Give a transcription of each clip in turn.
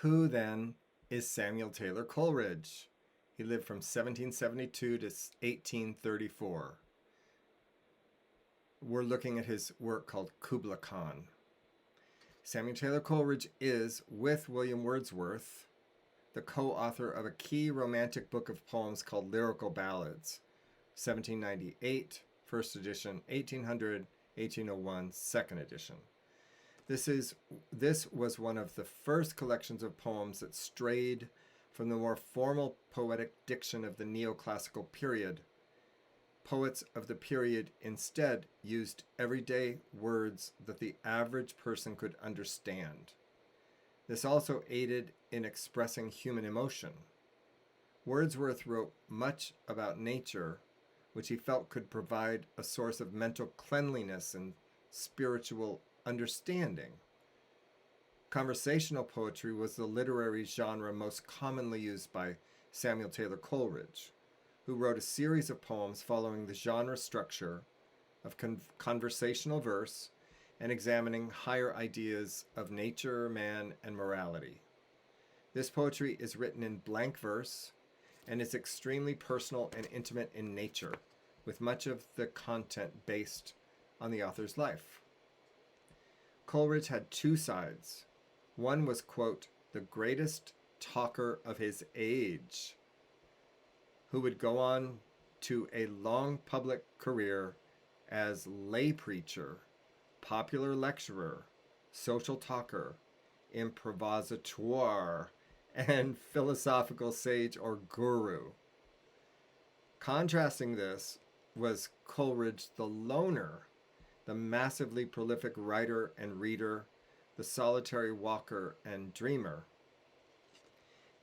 Who then is Samuel Taylor Coleridge? He lived from 1772 to 1834. We're looking at his work called Kubla Khan. Samuel Taylor Coleridge is, with William Wordsworth, the co-author of a key romantic book of poems called Lyrical Ballads, 1798, first edition, 1800, 1801, second edition. This was one of the first collections of poems that strayed from the more formal poetic diction of the neoclassical period. Poets of the period instead used everyday words that the average person could understand. This also aided in expressing human emotion. Wordsworth wrote much about nature, which he felt could provide a source of mental cleanliness and spiritual understanding. Conversational poetry was the literary genre most commonly used by Samuel Taylor Coleridge, who wrote a series of poems following the genre structure of conversational verse and examining higher ideas of nature, man, and morality. This poetry is written in blank verse and is extremely personal and intimate in nature, with much of the content based on the author's life. Coleridge had two sides. One was, quote, the greatest talker of his age, who would go on to a long public career as lay preacher, popular lecturer, social talker, improvisateur, and philosophical sage or guru. Contrasting this was Coleridge the loner, the massively prolific writer and reader, the solitary walker and dreamer.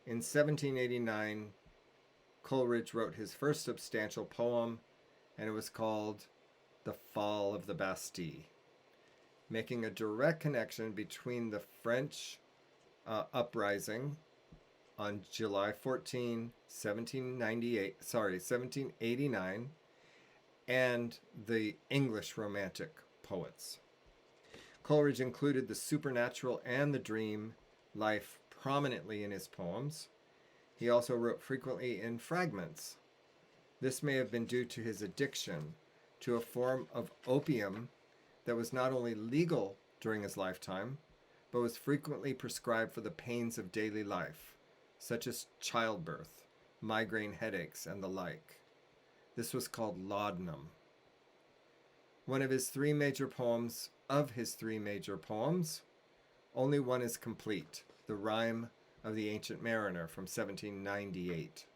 In 1789, Coleridge wrote his first substantial poem, and it was called The Fall of the Bastille, making a direct connection between the French uprising on July 14, 1789, and the English Romantic poets. Coleridge included the supernatural and the dream life prominently in his poems. He also wrote frequently in fragments. This may have been due to his addiction to a form of opium that was not only legal during his lifetime, but was frequently prescribed for the pains of daily life, such as childbirth, migraine headaches, and the like. This was called laudanum. One of his three major poems, only one is complete, The Rime of the Ancient Mariner from 1798.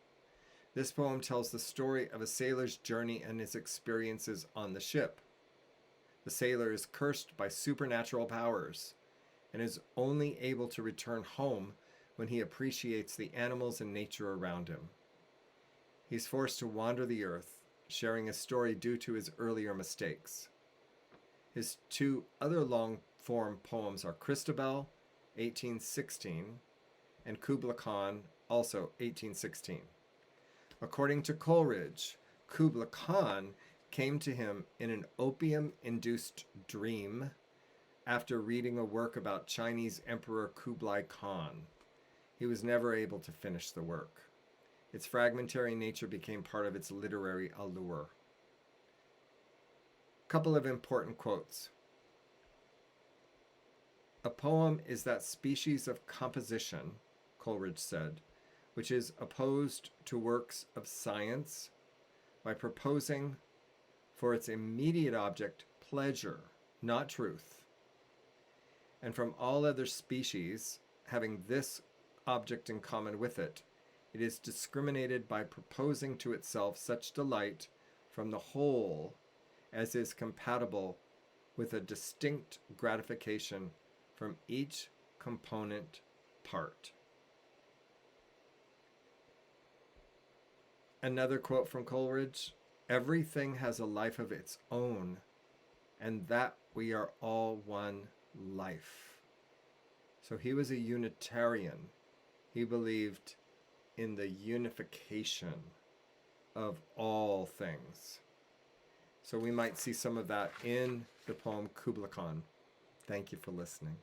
This poem tells the story of a sailor's journey and his experiences on the ship. The sailor is cursed by supernatural powers and is only able to return home when he appreciates the animals and nature around him. He's forced to wander the earth, sharing a story due to his earlier mistakes. His two other long-form poems are Christabel, 1816, and Kubla Khan, also 1816. According to Coleridge, Kubla Khan came to him in an opium-induced dream after reading a work about Chinese Emperor Kublai Khan. He was never able to finish the work. Its fragmentary nature became part of its literary allure. Couple of important quotes. A poem is that species of composition, Coleridge said, which is opposed to works of science by proposing for its immediate object pleasure, not truth, and from all other species having this object in common with it, it is discriminated by proposing to itself such delight from the whole as is compatible with a distinct gratification from each component part. Another quote from Coleridge, everything has a life of its own, and that we are all one life. So he was a Unitarian. He believed in the unification of all things. So we might see some of that in the poem Kubla Khan. Thank you for listening.